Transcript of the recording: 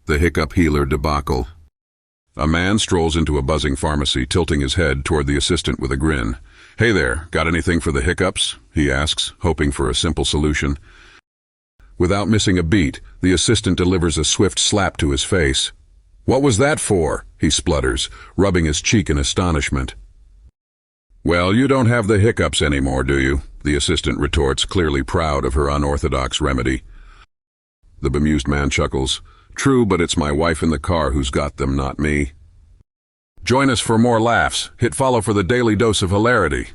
The Hiccup Healer Debacle. A man strolls into a buzzing pharmacy, tilting his head toward the assistant with a grin. "Hey there, got anything for the hiccups?" he asks, hoping for a simple solution. Without missing a beat, the assistant delivers a swift slap to his face. "What was that for?" he splutters, rubbing his cheek in astonishment. "Well, you don't have the hiccups anymore, do you?" the assistant retorts, clearly proud of her unorthodox remedy. The bemused man chuckles. "True, but it's my wife in the car who's got them, not me." Join us for more laughs. Hit follow for the daily dose of hilarity.